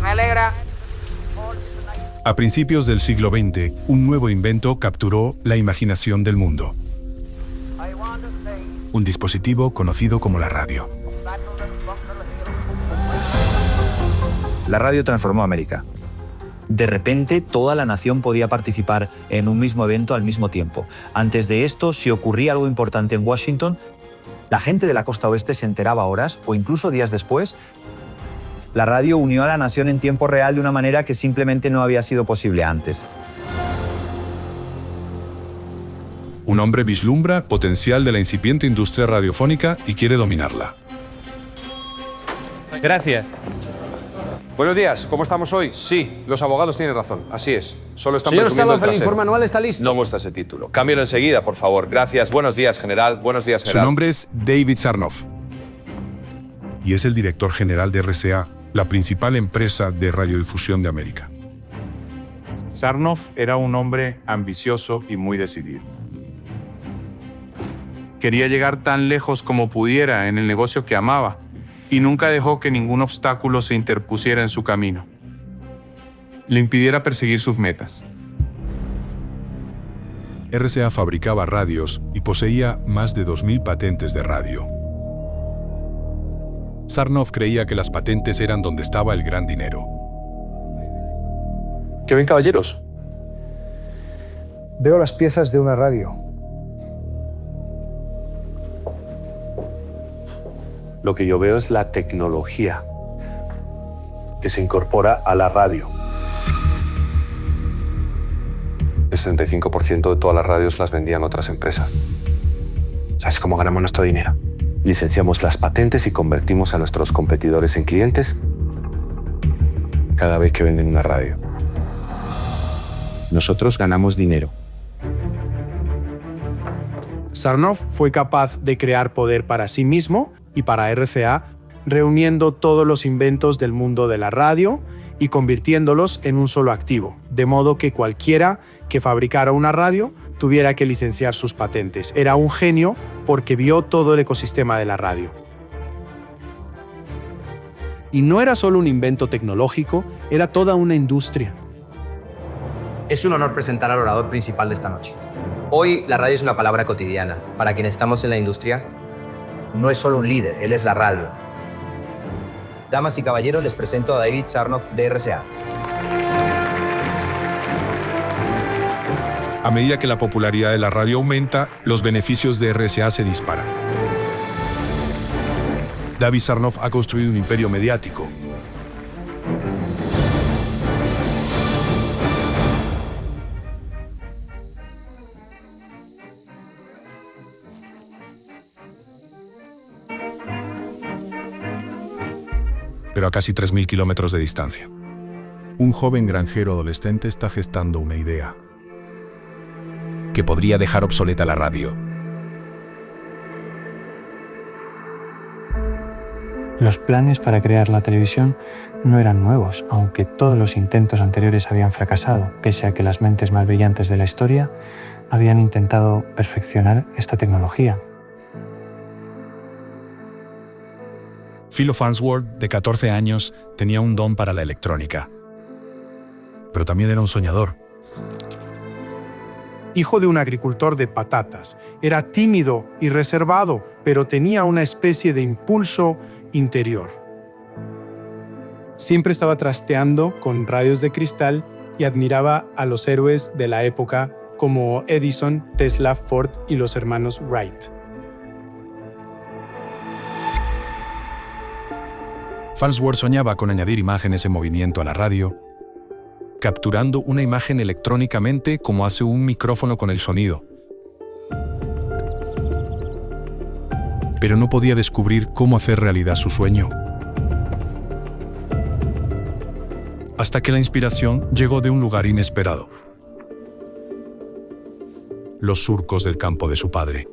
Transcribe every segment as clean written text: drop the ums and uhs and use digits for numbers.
me alegra. A principios del siglo XX, un nuevo invento capturó la imaginación del mundo. Un dispositivo conocido como la radio. La radio transformó América. De repente, toda la nación podía participar en un mismo evento al mismo tiempo. Antes de esto, si ocurría algo importante en Washington, la gente de la costa oeste se enteraba horas o incluso días después. La radio unió a la nación en tiempo real de una manera que simplemente no había sido posible antes. Un hombre vislumbra potencial de la incipiente industria radiofónica y quiere dominarla. Gracias. Buenos días, ¿cómo estamos hoy? Sí, los abogados tienen razón, así es. Solo están Señor presumiendo Staloff, el trasero. informe anual está listo. No muestra ese título. Cámbialo enseguida, por favor. Gracias. Buenos días, general. Buenos días, Su general. nombre es David Sarnoff y es el director general de RCA, la principal empresa de radiodifusión de América. Sarnoff era un hombre ambicioso y muy decidido. Quería llegar tan lejos como pudiera en el negocio que amaba y nunca dejó que ningún obstáculo se interpusiera en su camino, le impidiera perseguir sus metas. RCA fabricaba radios y poseía más de 2.000 patentes de radio. Sarnoff creía que las patentes eran donde estaba el gran dinero. ¿Qué ven, caballeros? Veo las piezas de una radio. Lo que yo veo es la tecnología que se incorpora a la radio. El 65% de todas las radios las vendían otras empresas. ¿Sabes cómo ganamos nuestro dinero? Licenciamos las patentes y convertimos a nuestros competidores en clientes cada vez que venden una radio. Nosotros ganamos dinero. Sarnoff fue capaz de crear poder para sí mismo y para RCA, reuniendo todos los inventos del mundo de la radio y convirtiéndolos en un solo activo, de modo que cualquiera que fabricara una radio tuviera que licenciar sus patentes. Era un genio porque vio todo el ecosistema de la radio. Y no era solo un invento tecnológico, era toda una industria. Es un honor presentar al orador principal de esta noche. Hoy la radio es una palabra cotidiana. Para quienes estamos en la industria, no es solo un líder, él es la radio. Damas y caballeros, les presento a David Sarnoff de RCA. A medida que la popularidad de la radio aumenta, los beneficios de RCA se disparan. David Sarnoff ha construido un imperio mediático. Pero a casi 3.000 kilómetros de distancia. Un joven granjero adolescente está gestando una idea que podría dejar obsoleta la radio. Los planes para crear la televisión no eran nuevos, aunque todos los intentos anteriores habían fracasado, pese a que las mentes más brillantes de la historia habían intentado perfeccionar esta tecnología. Philo Farnsworth, de 14 años, tenía un don para la electrónica. Pero también era un soñador. Hijo de un agricultor de patatas, era tímido y reservado, pero tenía una especie de impulso interior. Siempre estaba trasteando con radios de cristal y admiraba a los héroes de la época como Edison, Tesla, Ford y los hermanos Wright. Farnsworth soñaba con añadir imágenes en movimiento a la radio, capturando una imagen electrónicamente como hace un micrófono con el sonido. Pero no podía descubrir cómo hacer realidad su sueño. Hasta que la inspiración llegó de un lugar inesperado. Los surcos del campo de su padre.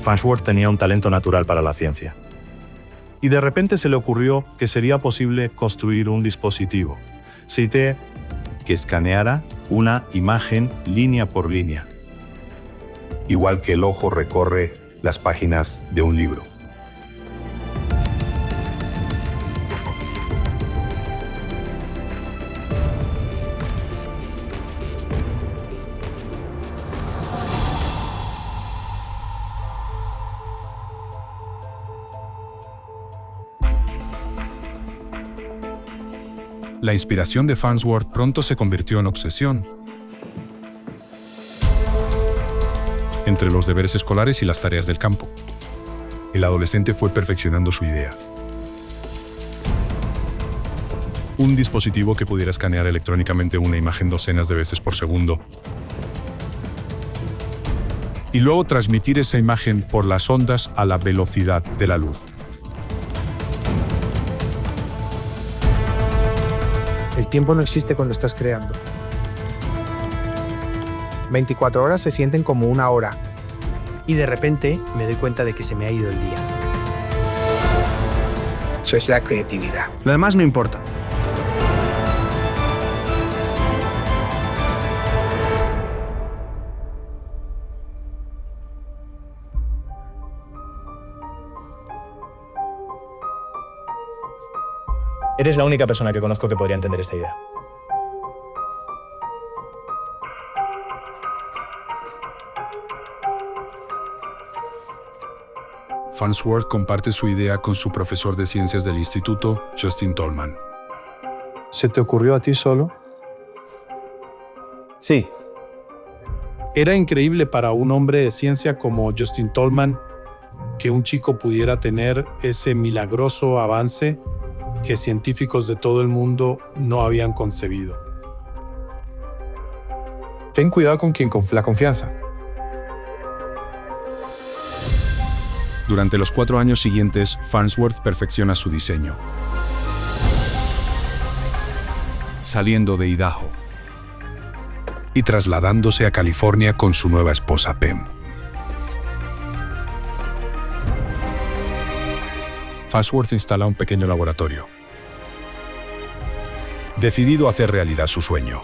Farnsworth tenía un talento natural para la ciencia. Y de repente se le ocurrió que sería posible construir un dispositivo, CT, que escaneara una imagen línea por línea, igual que el ojo recorre las páginas de un libro. La inspiración de Farnsworth pronto se convirtió en obsesión. Entre los deberes escolares y las tareas del campo, el adolescente fue perfeccionando su idea. Un dispositivo que pudiera escanear electrónicamente una imagen docenas de veces por segundo y luego transmitir esa imagen por las ondas a la velocidad de la luz. El tiempo no existe cuando estás creando. 24 horas se sienten como una hora. Y de repente me doy cuenta de que se me ha ido el día. Eso es la creatividad. Lo demás no importa. Eres la única persona que conozco que podría entender esta idea. Farnsworth comparte su idea con su profesor de ciencias del instituto, Justin Tolman. ¿Se te ocurrió a ti solo? Sí. Era increíble para un hombre de ciencia como Justin Tolman que un chico pudiera tener ese milagroso avance que científicos de todo el mundo no habían concebido. Ten cuidado con la confianza. Durante los 4 años siguientes, Farnsworth perfecciona su diseño. Saliendo de Idaho y trasladándose a California con su nueva esposa Pam. Farnsworth instala un pequeño laboratorio, decidido a hacer realidad su sueño.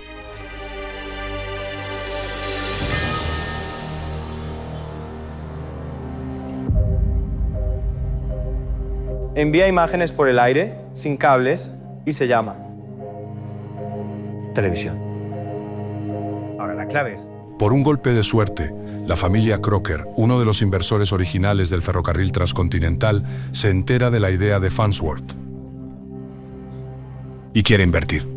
Envía imágenes por el aire, sin cables, y se llama televisión. Ahora la clave es... Por un golpe de suerte, la familia Crocker, uno de los inversores originales del ferrocarril transcontinental, se entera de la idea de Farnsworth y quiere invertir.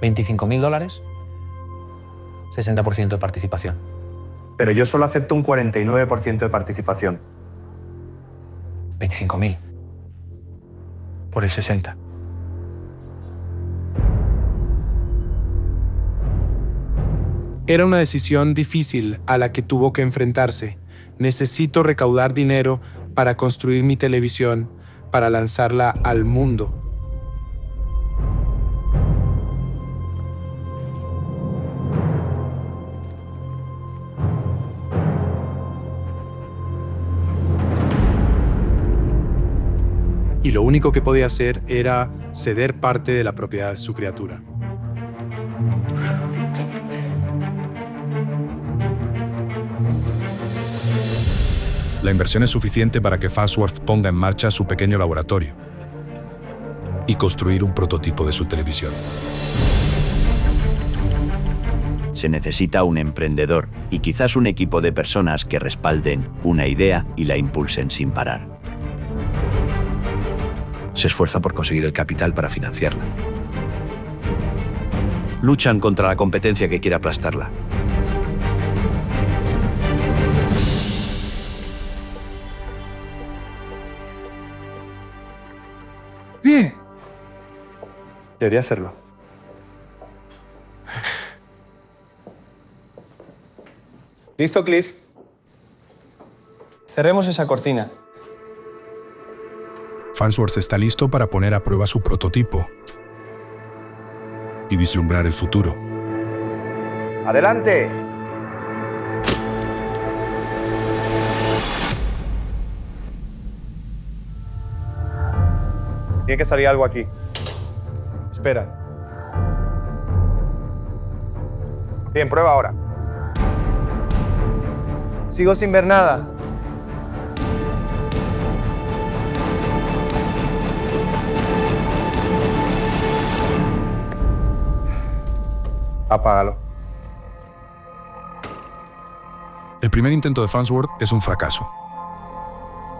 $25.000, 60% de participación. Pero yo solo acepto un 49% de participación. 25.000. Por el 60. Era una decisión difícil a la que tuvo que enfrentarse. Necesito recaudar dinero para construir mi televisión, para lanzarla al mundo. Y lo único que podía hacer era ceder parte de la propiedad de su criatura. La inversión es suficiente para que Farnsworth ponga en marcha su pequeño laboratorio y construir un prototipo de su televisión. Se necesita un emprendedor y quizás un equipo de personas que respalden una idea y la impulsen sin parar. Se esfuerza por conseguir el capital para financiarla. Luchan contra la competencia que quiere aplastarla. ¡Bien! Debería hacerlo. ¿Listo, Cliff? Cerremos esa cortina. Farnsworth está listo para poner a prueba su prototipo y vislumbrar el futuro. ¡Adelante! Tiene que salir algo aquí. esperan. Bien, prueba ahora. Sigo sin ver nada. Apágalo. El primer intento de Farnsworth es un fracaso.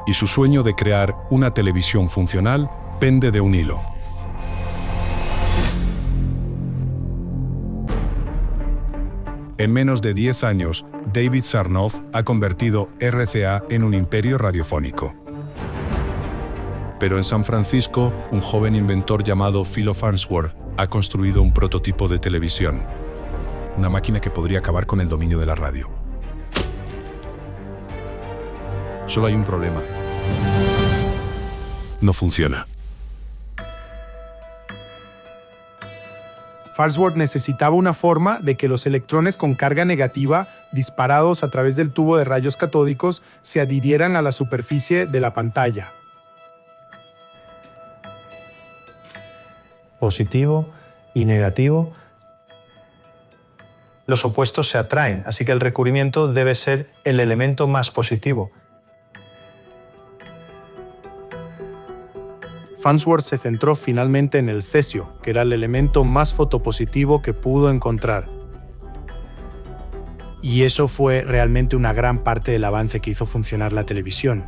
Y su sueño de crear una televisión funcional pende de un hilo. En menos de 10 años, David Sarnoff ha convertido RCA en un imperio radiofónico. Pero en San Francisco, un joven inventor llamado Philo Farnsworth ha construido un prototipo de televisión. Una máquina que podría acabar con el dominio de la radio. Solo hay un problema. No funciona. Farnsworth necesitaba una forma de que los electrones con carga negativa disparados a través del tubo de rayos catódicos se adhirieran a la superficie de la pantalla. Positivo y negativo. Los opuestos se atraen, así que el recubrimiento debe ser el elemento más positivo. Farnsworth se centró finalmente en el cesio, que era el elemento más fotopositivo que pudo encontrar. Y eso fue realmente una gran parte del avance que hizo funcionar la televisión.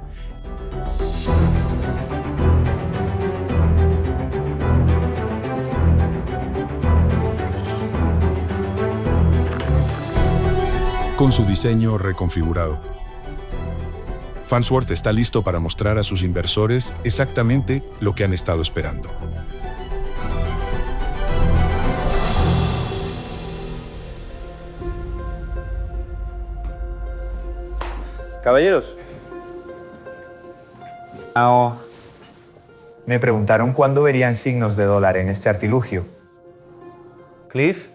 Con su diseño reconfigurado, Farnsworth está listo para mostrar a sus inversores exactamente lo que han estado esperando. Caballeros. Me preguntaron cuándo verían signos de dólar en este artilugio. Cliff.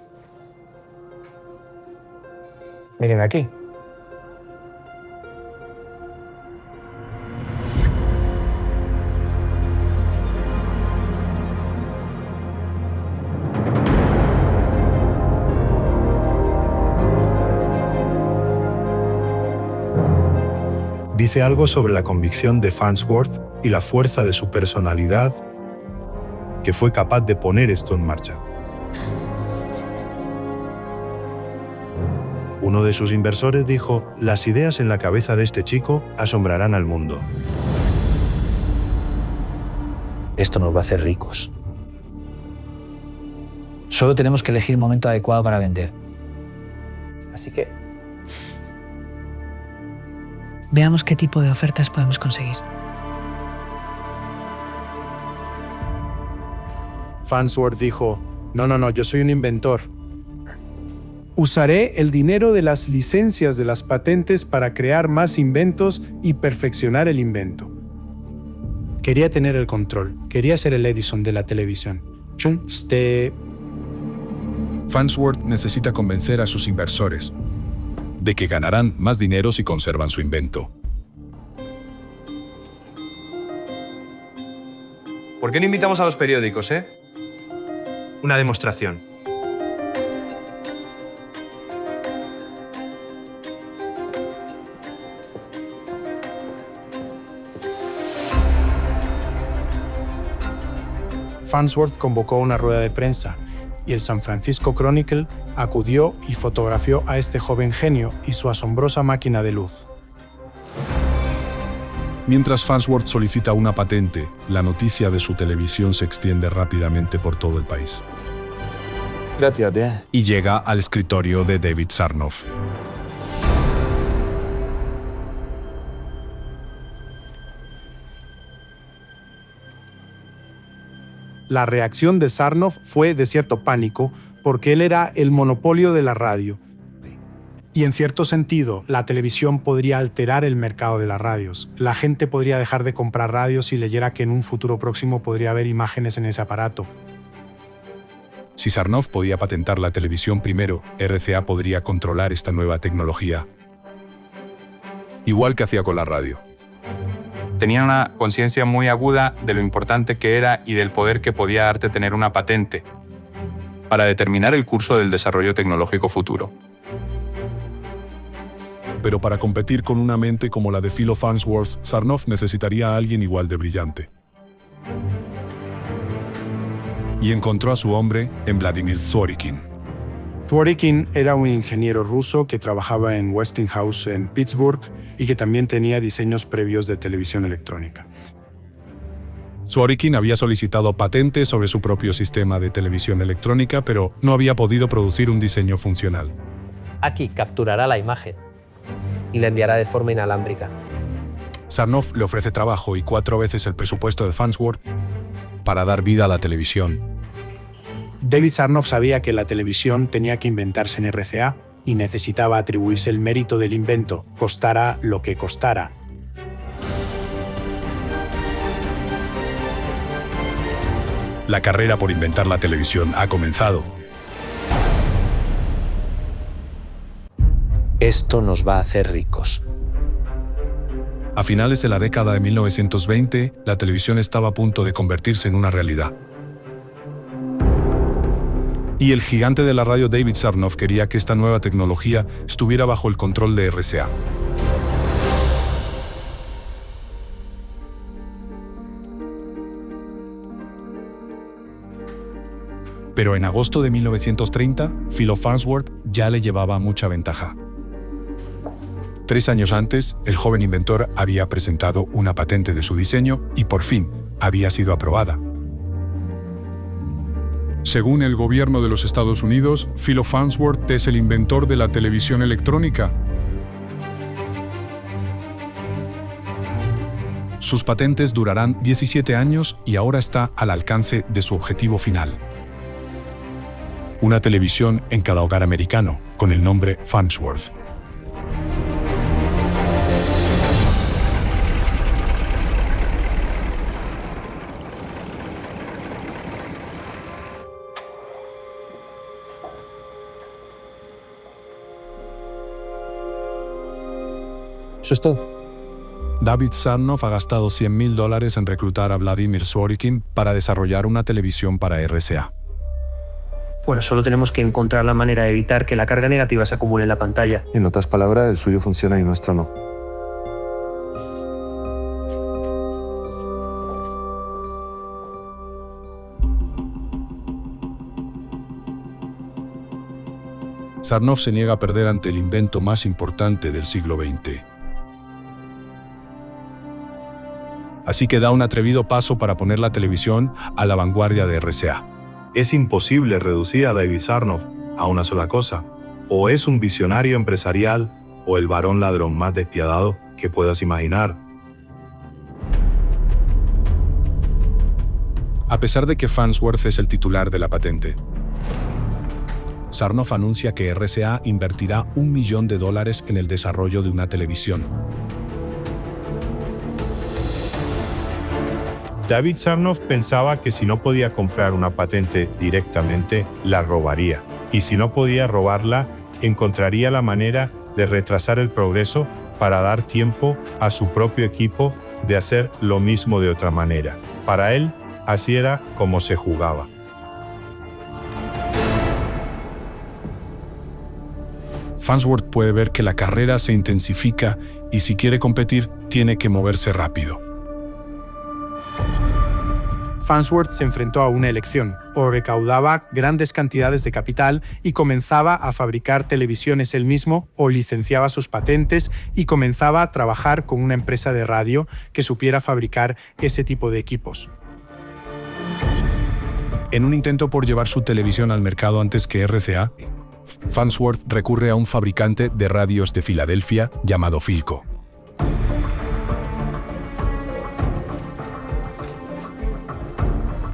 Miren aquí. Dice algo sobre la convicción de Farnsworth y la fuerza de su personalidad que fue capaz de poner esto en marcha. Uno de sus inversores dijo: "Las ideas en la cabeza de este chico asombrarán al mundo". Esto nos va a hacer ricos. Solo tenemos que elegir el momento adecuado para vender. Así que veamos qué tipo de ofertas podemos conseguir. Farnsworth dijo: No, yo soy un inventor. Usaré el dinero de las licencias de las patentes para crear más inventos y perfeccionar el invento. Quería tener el control. Quería ser el Edison de la televisión. Farnsworth necesita convencer a sus inversores de que ganarán más dinero si conservan su invento. ¿Por qué no invitamos a los periódicos, Una demostración. Farnsworth convocó una rueda de prensa y el San Francisco Chronicle acudió y fotografió a este joven genio y su asombrosa máquina de luz. Mientras Farnsworth solicita una patente, la noticia de su televisión se extiende rápidamente por todo el país. Gracias, Y llega al escritorio de David Sarnoff. La reacción de Sarnoff fue de cierto pánico, porque él era el monopolio de la radio. Y en cierto sentido, la televisión podría alterar el mercado de las radios. La gente podría dejar de comprar radios si leyera que en un futuro próximo podría haber imágenes en ese aparato. Si Sarnoff podía patentar la televisión primero, RCA podría controlar esta nueva tecnología. Igual que hacía con la radio. Tenían una conciencia muy aguda de lo importante que era y del poder que podía darte tener una patente para determinar el curso del desarrollo tecnológico futuro. Pero para competir con una mente como la de Philo Farnsworth, Sarnoff necesitaría a alguien igual de brillante. Y encontró a su hombre en Vladimir Zworykin. Zworykin era un ingeniero ruso que trabajaba en Westinghouse en Pittsburgh y que también tenía diseños previos de televisión electrónica. Zworykin había solicitado patentes sobre su propio sistema de televisión electrónica, pero no había podido producir un diseño funcional. Aquí capturará la imagen y la enviará de forma inalámbrica. Sarnoff le ofrece trabajo y 4 veces el presupuesto de Farnsworth para dar vida a la televisión. David Sarnoff sabía que la televisión tenía que inventarse en RCA y necesitaba atribuirse el mérito del invento, costara lo que costara. La carrera por inventar la televisión ha comenzado. Esto nos va a hacer ricos. A finales de la década de 1920, la televisión estaba a punto de convertirse en una realidad. Y el gigante de la radio David Sarnoff quería que esta nueva tecnología estuviera bajo el control de RCA. Pero en agosto de 1930, Philo Farnsworth ya le llevaba mucha ventaja. 3 años antes, el joven inventor había presentado una patente de su diseño y por fin había sido aprobada. Según el gobierno de los Estados Unidos, Philo Farnsworth es el inventor de la televisión electrónica. Sus patentes durarán 17 años y ahora está al alcance de su objetivo final. Una televisión en cada hogar americano, con el nombre Farnsworth. Eso es todo. David Sarnoff ha gastado $100,000 en reclutar a Vladimir Zworykin para desarrollar una televisión para RCA. Bueno, solo tenemos que encontrar la manera de evitar que la carga negativa se acumule en la pantalla. En otras palabras, el suyo funciona y nuestro no. Sarnoff se niega a perder ante el invento más importante del siglo XX. Así que da un atrevido paso para poner la televisión a la vanguardia de RCA. Es imposible reducir a David Sarnoff a una sola cosa. O es un visionario empresarial o el varón ladrón más despiadado que puedas imaginar. A pesar de que Farnsworth es el titular de la patente, Sarnoff anuncia que RCA invertirá $1 millón en el desarrollo de una televisión. David Sarnoff pensaba que si no podía comprar una patente directamente, la robaría. Y si no podía robarla, encontraría la manera de retrasar el progreso para dar tiempo a su propio equipo de hacer lo mismo de otra manera. Para él, así era como se jugaba. Farnsworth puede ver que la carrera se intensifica y si quiere competir, tiene que moverse rápido. Farnsworth se enfrentó a una elección: o recaudaba grandes cantidades de capital y comenzaba a fabricar televisiones él mismo, o licenciaba sus patentes y comenzaba a trabajar con una empresa de radio que supiera fabricar ese tipo de equipos. En un intento por llevar su televisión al mercado antes que RCA, Farnsworth recurre a un fabricante de radios de Filadelfia llamado Philco.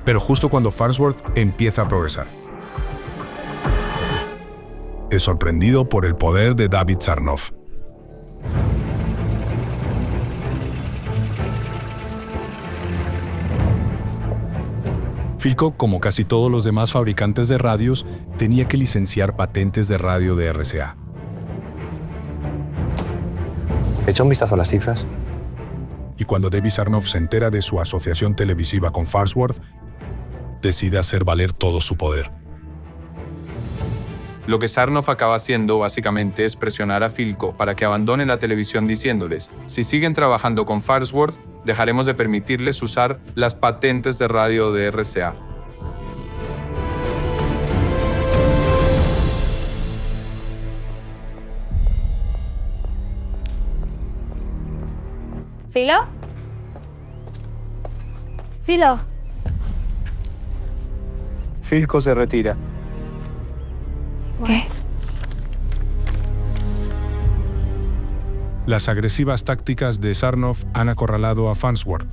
Pero justo cuando Farnsworth empieza a progresar, es sorprendido por el poder de David Sarnoff. Philco, como casi todos los demás fabricantes de radios, tenía que licenciar patentes de radio de RCA. ¿Echa un vistazo a las cifras? Y cuando David Sarnoff se entera de su asociación televisiva con Farnsworth, decide hacer valer todo su poder. Lo que Sarnoff acaba haciendo básicamente es presionar a Philco para que abandone la televisión diciéndoles, si siguen trabajando con Farnsworth, dejaremos de permitirles usar las patentes de radio de RCA. ¿Filo? Filo. Philco se retira. ¿Qué? Las agresivas tácticas de Sarnoff han acorralado a Farnsworth.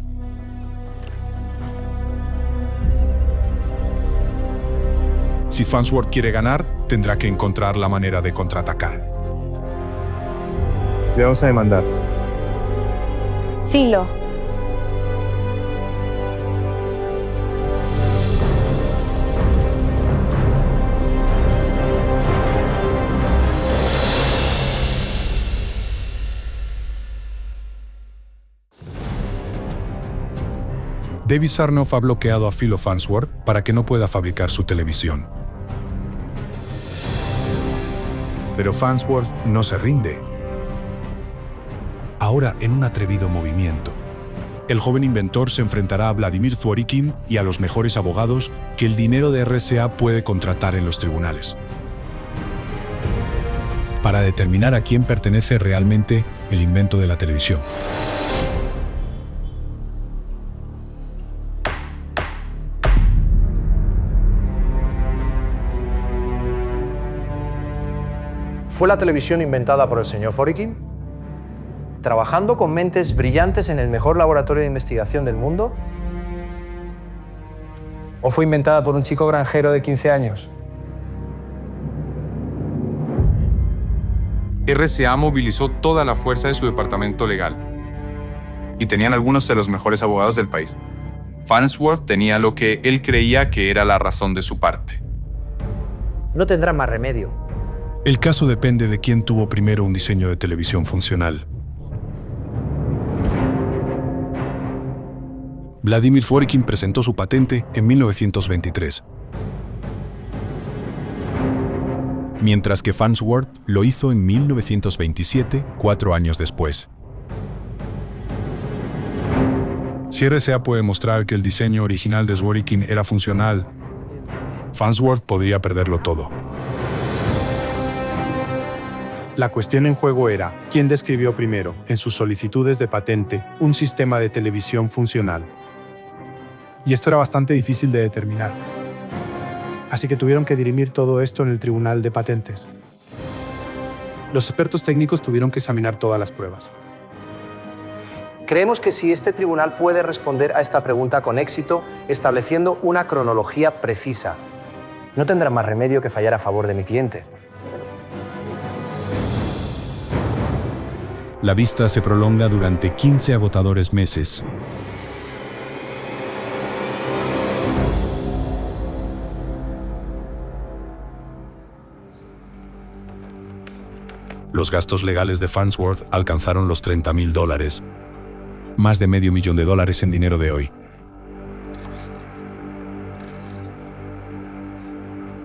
Si Farnsworth quiere ganar, tendrá que encontrar la manera de contraatacar. Le vamos a demandar. Filo. David Sarnoff ha bloqueado a Philo Farnsworth para que no pueda fabricar su televisión. Pero Farnsworth no se rinde. Ahora, en un atrevido movimiento, el joven inventor se enfrentará a Vladimir Zworykin y a los mejores abogados que el dinero de RCA puede contratar en los tribunales, para determinar a quién pertenece realmente el invento de la televisión. ¿Fue la televisión inventada por el señor Zworykin? ¿Trabajando con mentes brillantes en el mejor laboratorio de investigación del mundo? ¿O fue inventada por un chico granjero de 15 años? RCA movilizó toda la fuerza de su departamento legal. Y tenían algunos de los mejores abogados del país. Farnsworth tenía lo que él creía que era la razón de su parte. No tendrán más remedio. El caso depende de quién tuvo primero un diseño de televisión funcional. Vladimir Zworykin presentó su patente en 1923, mientras que Farnsworth lo hizo en 1927, 4 años después. Si RCA puede mostrar que el diseño original de Zworykin era funcional, Farnsworth podría perderlo todo. La cuestión en juego era, ¿quién describió primero, en sus solicitudes de patente, un sistema de televisión funcional? Y esto era bastante difícil de determinar. Así que tuvieron que dirimir todo esto en el Tribunal de Patentes. Los expertos técnicos tuvieron que examinar todas las pruebas. Creemos que si este tribunal puede responder a esta pregunta con éxito, estableciendo una cronología precisa, no tendrá más remedio que fallar a favor de mi cliente. La vista se prolonga durante 15 agotadores meses. Los gastos legales de Farnsworth alcanzaron los $30.000, más de $500,000 en dinero de hoy.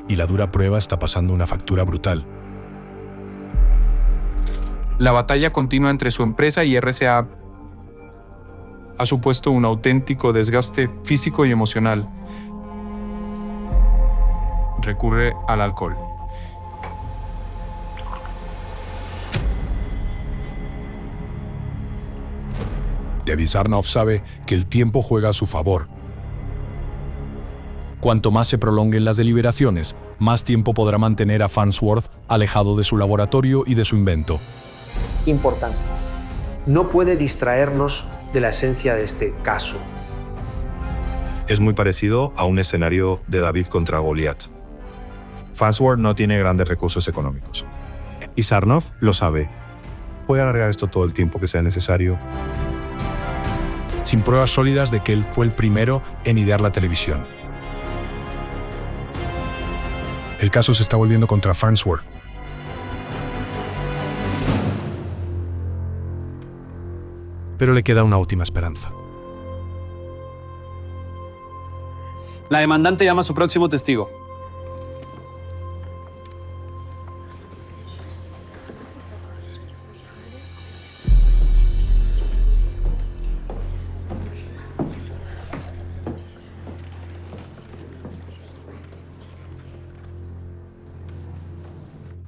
Y la dura prueba está pasando una factura brutal. La batalla continua entre su empresa y RCA ha supuesto un auténtico desgaste físico y emocional. Recurre al alcohol. David Sarnoff sabe que el tiempo juega a su favor. Cuanto más se prolonguen las deliberaciones, más tiempo podrá mantener a Farnsworth alejado de su laboratorio y de su invento. Importante. No puede distraernos de la esencia de este caso. Es muy parecido a un escenario de David contra Goliat. Farnsworth no tiene grandes recursos económicos. Y Sarnoff lo sabe. Puede alargar esto todo el tiempo que sea necesario. Sin pruebas sólidas de que él fue el primero en idear la televisión. El caso se está volviendo contra Farnsworth. pero le queda una última esperanza. La demandante llama a su próximo testigo.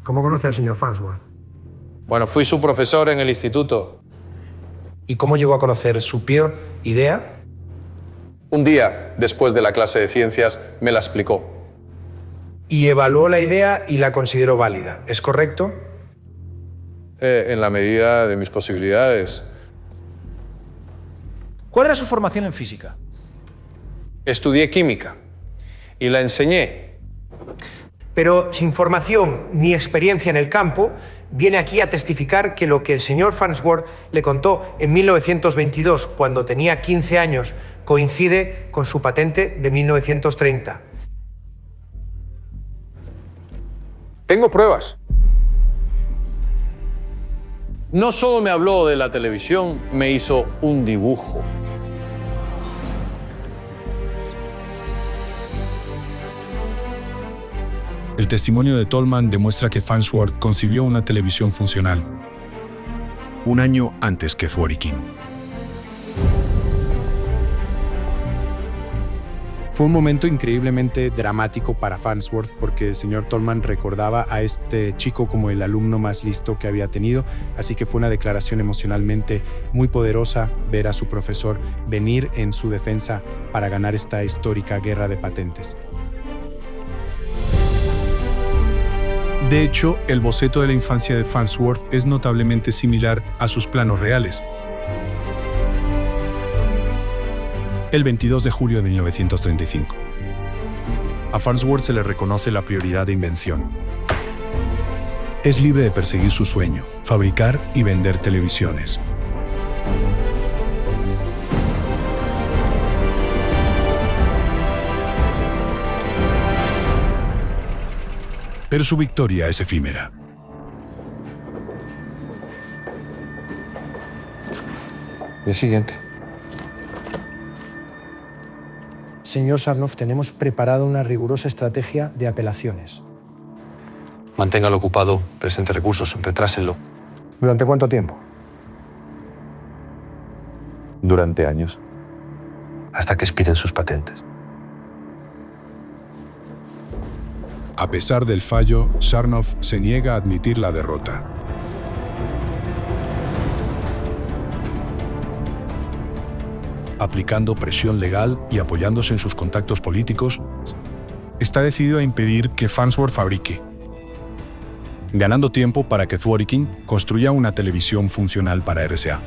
¿Cómo conoce al señor Farnsworth? Bueno, fui su profesor en el instituto. ¿Y cómo llegó a conocer su peor idea? Un día, después de la clase de ciencias, me la explicó. Y evaluó la idea y la consideró válida, ¿es correcto? En la medida de mis posibilidades. ¿Cuál era su formación en física? Estudié química y la enseñé. Pero sin formación ni experiencia en el campo, viene aquí a testificar que lo que el señor Farnsworth le contó en 1922, cuando tenía 15 años, coincide con su patente de 1930. Tengo pruebas. No solo me habló de la televisión, me hizo un dibujo. El testimonio de Tolman demuestra que Farnsworth concibió una televisión funcional un año antes que Zworykin. Fue un momento increíblemente dramático para Farnsworth porque el señor Tolman recordaba a este chico como el alumno más listo que había tenido, así que fue una declaración emocionalmente muy poderosa ver a su profesor venir en su defensa para ganar esta histórica guerra de patentes. De hecho, el boceto de la infancia de Farnsworth es notablemente similar a sus planos reales. El 22 de julio de 1935. A Farnsworth se le reconoce la prioridad de invención. Es libre de perseguir su sueño, fabricar y vender televisiones. Pero su victoria es efímera. El siguiente. Señor Sarnoff, tenemos preparado una rigurosa estrategia de apelaciones. Manténgalo ocupado, presente recursos, retrásenlo. ¿Durante cuánto tiempo? Durante años. Hasta que expiren sus patentes. A pesar del fallo, Sarnoff se niega a admitir la derrota. Aplicando presión legal y apoyándose en sus contactos políticos, está decidido a impedir que Farnsworth fabrique, ganando tiempo para que Zworykin construya una televisión funcional para RCA,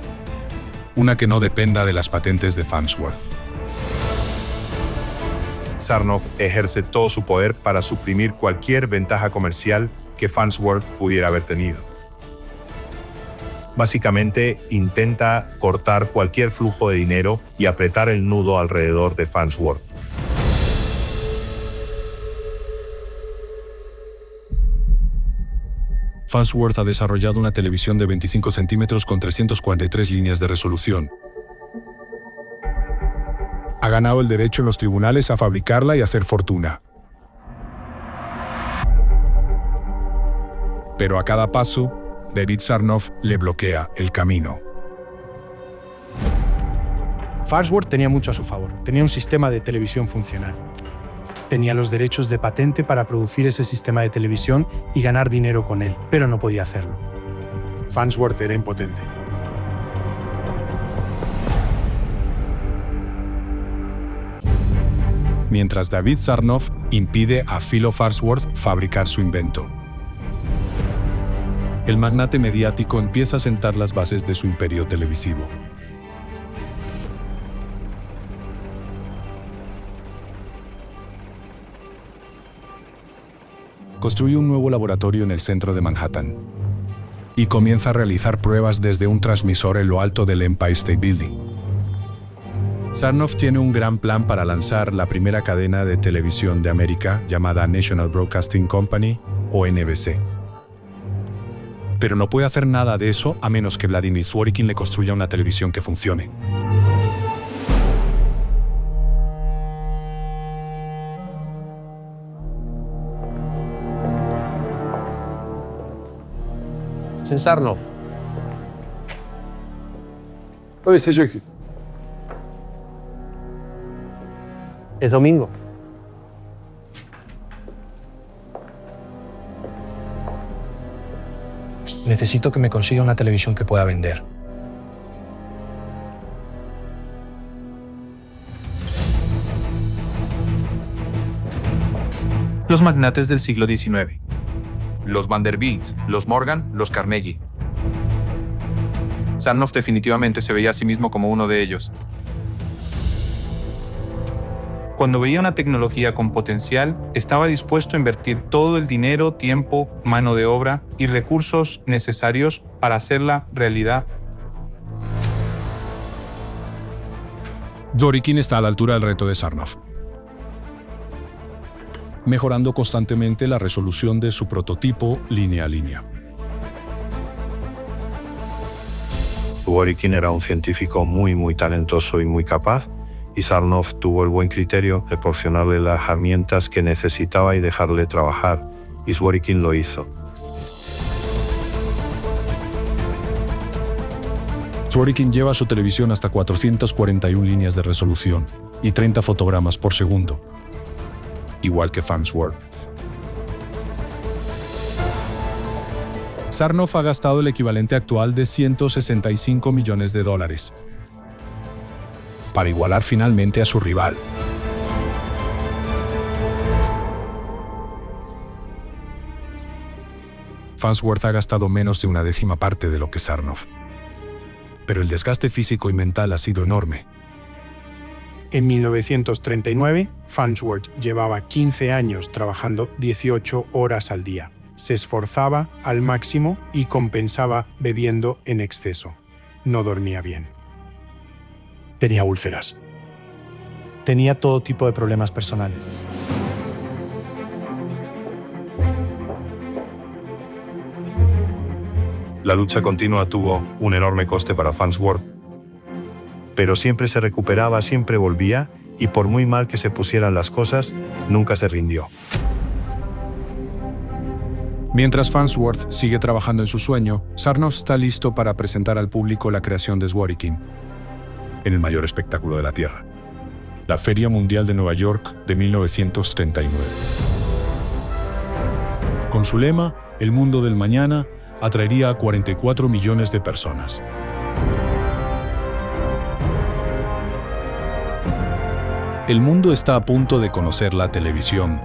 una que no dependa de las patentes de Farnsworth. Sarnoff ejerce todo su poder para suprimir cualquier ventaja comercial que Farnsworth pudiera haber tenido. Básicamente, intenta cortar cualquier flujo de dinero y apretar el nudo alrededor de Farnsworth. Farnsworth ha desarrollado una televisión de 25 centímetros con 343 líneas de resolución. Ha ganado el derecho en los tribunales a fabricarla y hacer fortuna. Pero a cada paso, David Sarnoff le bloquea el camino. Farnsworth tenía mucho a su favor. Tenía un sistema de televisión funcional. Tenía los derechos de patente para producir ese sistema de televisión y ganar dinero con él, pero no podía hacerlo. Farnsworth era impotente. Mientras David Sarnoff impide a Philo Farnsworth fabricar su invento. El magnate mediático empieza a sentar las bases de su imperio televisivo. Construye un nuevo laboratorio en el centro de Manhattan y comienza a realizar pruebas desde un transmisor en lo alto del Empire State Building. Sarnoff tiene un gran plan para lanzar la primera cadena de televisión de América llamada National Broadcasting Company, o NBC. Pero no puede hacer nada de eso a menos que Vladimir Zworykin le construya una televisión que funcione. Sarnoff. Oui, c'est Jacques. Es domingo. Necesito que me consiga una televisión que pueda vender. Los magnates del siglo XIX. Los Vanderbilt, los Morgan, los Carnegie. Sarnoff definitivamente se veía a sí mismo como uno de ellos. Cuando veía una tecnología con potencial, estaba dispuesto a invertir todo el dinero, tiempo, mano de obra y recursos necesarios para hacerla realidad. Zworykin está a la altura del reto de Sarnoff, mejorando constantemente la resolución de su prototipo línea a línea. Zworykin era un científico muy talentoso y muy capaz, y Sarnoff tuvo el buen criterio de proporcionarle las herramientas que necesitaba y dejarle trabajar, y Zworykin lo hizo. Zworykin lleva su televisión hasta 441 líneas de resolución y 30 fotogramas por segundo, igual que Farnsworth. Sarnoff ha gastado el equivalente actual de $165 millones para igualar finalmente a su rival. Farnsworth ha gastado menos de una décima parte de lo que Sarnoff. Pero el desgaste físico y mental ha sido enorme. En 1939, Farnsworth llevaba 15 años trabajando 18 horas al día. Se esforzaba al máximo y compensaba bebiendo en exceso. No dormía bien. Tenía úlceras. Tenía todo tipo de problemas personales. La lucha continua tuvo un enorme coste para Farnsworth, pero siempre se recuperaba, siempre volvía, y por muy mal que se pusieran las cosas, nunca se rindió. Mientras Farnsworth sigue trabajando en su sueño, Sarnoff está listo para presentar al público la creación de Zworykin en el mayor espectáculo de la Tierra, la Feria Mundial de Nueva York de 1939. Con su lema, El mundo del mañana, atraería a 44 millones de personas. El mundo está a punto de conocer la televisión.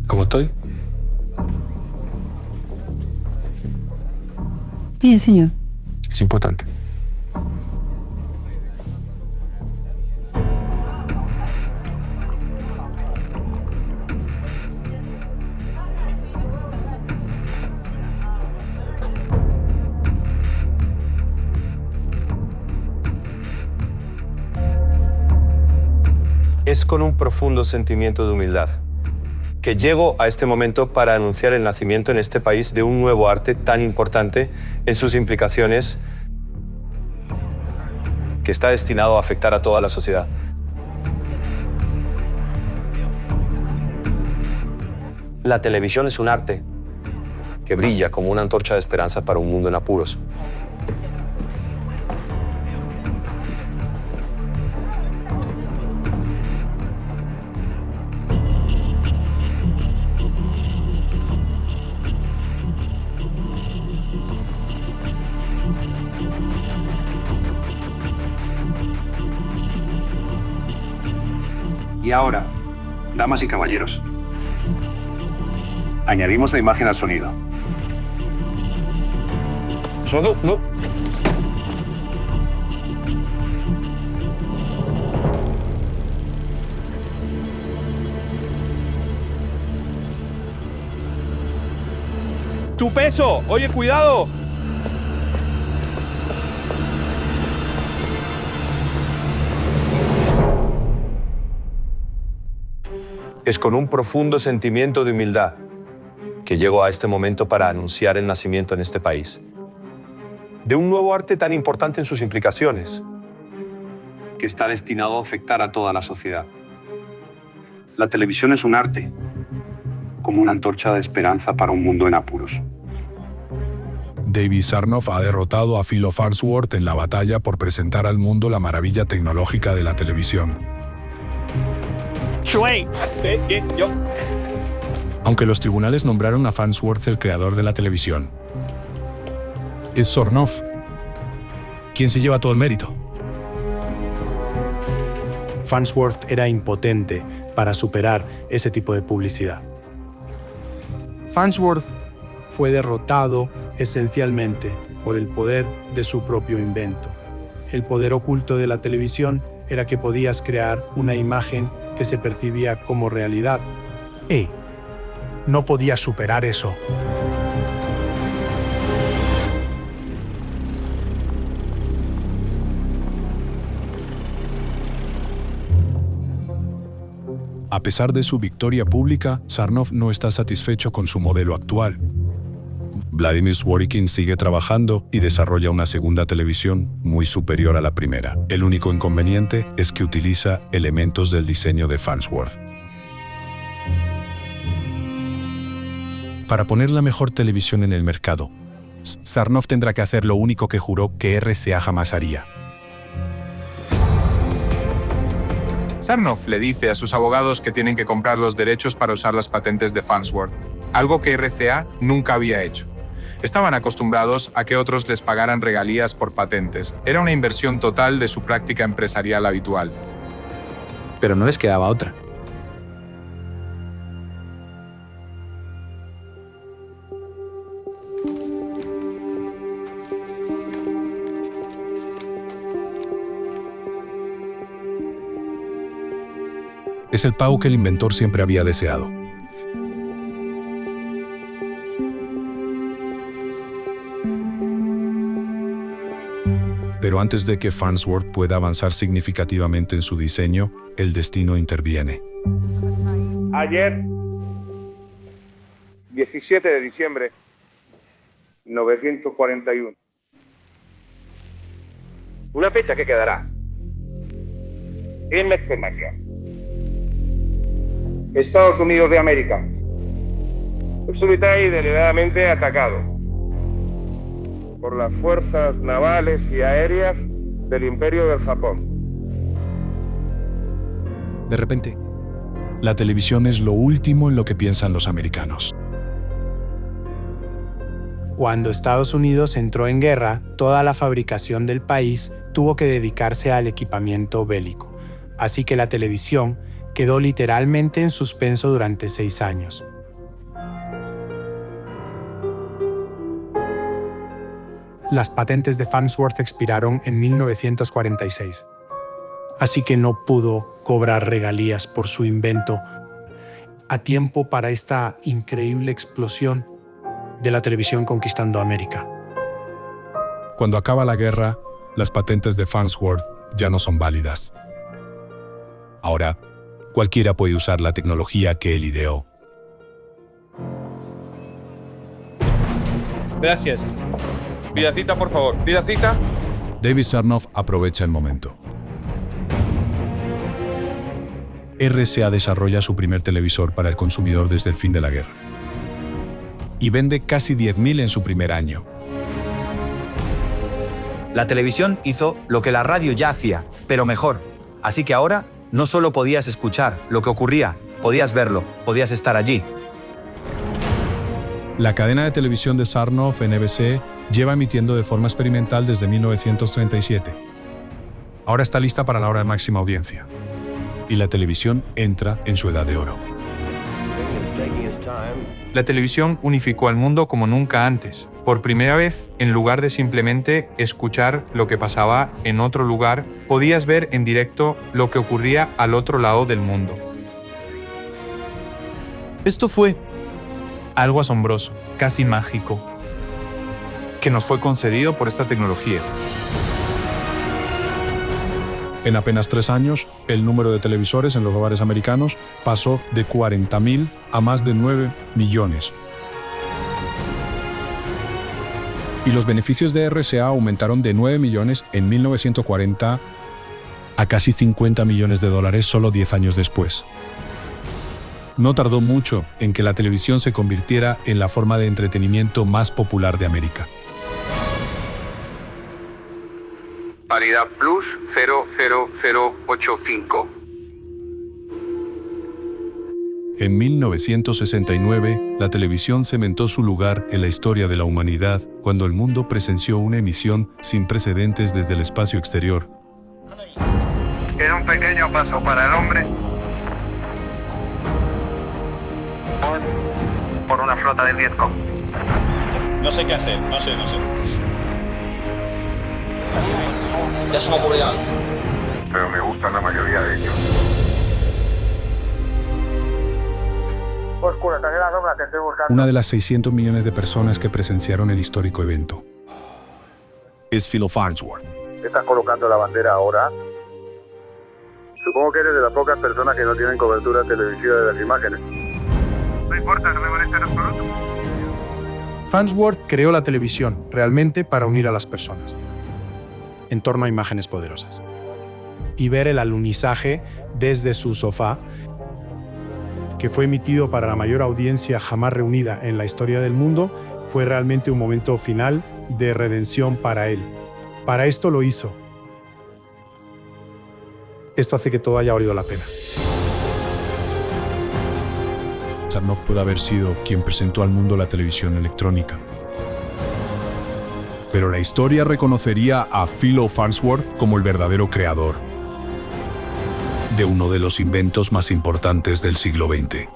¿Cómo estoy? Bien, señor. Es importante. Es con un profundo sentimiento de humildad que llego a este momento para anunciar el nacimiento en este país de un nuevo arte tan importante en sus implicaciones que está destinado a afectar a toda la sociedad. La televisión es un arte que brilla como una antorcha de esperanza para un mundo en apuros. Y ahora, damas y caballeros, añadimos la imagen al sonido. No. ¡Tu peso! ¡Oye, cuidado! Es con un profundo sentimiento de humildad que llego a este momento para anunciar el nacimiento en este país de un nuevo arte tan importante en sus implicaciones, que está destinado a afectar a toda la sociedad. La televisión es un arte, como una antorcha de esperanza para un mundo en apuros. David Sarnoff ha derrotado a Philo Farnsworth en la batalla por presentar al mundo la maravilla tecnológica de la televisión. Aunque los tribunales nombraron a Farnsworth el creador de la televisión, es Sarnoff quien se lleva todo el mérito. Farnsworth era impotente para superar ese tipo de publicidad. Farnsworth fue derrotado esencialmente por el poder de su propio invento. El poder oculto de la televisión era que podías crear una imagen que se percibía como realidad. No podía superar eso. A pesar de su victoria pública, Sarnoff no está satisfecho con su modelo actual. Vladimir Zworykin sigue trabajando y desarrolla una segunda televisión muy superior a la primera. El único inconveniente es que utiliza elementos del diseño de Farnsworth. Para poner la mejor televisión en el mercado, Sarnoff tendrá que hacer lo único que juró que RCA jamás haría. Sarnoff le dice a sus abogados que tienen que comprar los derechos para usar las patentes de Farnsworth, algo que RCA nunca había hecho. Estaban acostumbrados a que otros les pagaran regalías por patentes. Era una inversión total de su práctica empresarial habitual. Pero no les quedaba otra. Es el pago que el inventor siempre había deseado. Pero antes de que Farnsworth pueda avanzar significativamente en su diseño, el destino interviene. Ayer, 17 de diciembre, 1941. Una fecha que quedará en la historia. Estados Unidos de América. Absoluta y deliberadamente atacado por las fuerzas navales y aéreas del Imperio del Japón. De repente, la televisión es lo último en lo que piensan los americanos. Cuando Estados Unidos entró en guerra, toda la fabricación del país tuvo que dedicarse al equipamiento bélico. Así que la televisión quedó literalmente en suspenso durante 6 años. Las patentes de Farnsworth expiraron en 1946, así que no pudo cobrar regalías por su invento a tiempo para esta increíble explosión de la televisión conquistando América. Cuando acaba la guerra, las patentes de Farnsworth ya no son válidas. Ahora, cualquiera puede usar la tecnología que él ideó. Gracias. Pida cita, por favor. Pida cita. David Sarnoff aprovecha el momento. RCA desarrolla su primer televisor para el consumidor desde el fin de la guerra. Y vende casi 10.000 en su primer año. La televisión hizo lo que la radio ya hacía, pero mejor. Así que ahora no solo podías escuchar lo que ocurría, podías verlo, podías estar allí. La cadena de televisión de Sarnoff, NBC, lleva emitiendo de forma experimental desde 1937. Ahora está lista para la hora de máxima audiencia. Y la televisión entra en su edad de oro. La televisión unificó al mundo como nunca antes. Por primera vez, en lugar de simplemente escuchar lo que pasaba en otro lugar, podías ver en directo lo que ocurría al otro lado del mundo. Esto fue algo asombroso, casi mágico, que nos fue concedido por esta tecnología. En apenas 3 años, el número de televisores en los hogares americanos pasó de 40.000 a más de 9 millones. Y los beneficios de RCA aumentaron de 9 millones en 1940 a casi 50 millones de dólares solo 10 años después. No tardó mucho en que la televisión se convirtiera en la forma de entretenimiento más popular de América. Paridad plus 00085. En 1969, la televisión cementó su lugar en la historia de la humanidad cuando el mundo presenció una emisión sin precedentes desde el espacio exterior. Era un pequeño paso para el hombre por una flota del Vietcong. No sé qué hacer, no sé. Ya se me ocurre algo. Pero me gustan la mayoría de ellos. Oscura, también la sombra, te estoy buscando. Una de las 600 millones de personas que presenciaron el histórico evento es Philo Farnsworth. ¿Estás colocando la bandera ahora? Supongo que eres de las pocas personas que no tienen cobertura televisiva de las imágenes. No importa, no me molesta en absoluto. Farnsworth creó la televisión realmente para unir a las personas en torno a imágenes poderosas. Y ver el alunizaje desde su sofá, que fue emitido para la mayor audiencia jamás reunida en la historia del mundo, fue realmente un momento final de redención para él. Para esto lo hizo. Esto hace que todo haya valido la pena. Sarnoff puede haber sido quien presentó al mundo la televisión electrónica. Pero la historia reconocería a Philo Farnsworth como el verdadero creador de uno de los inventos más importantes del siglo XX.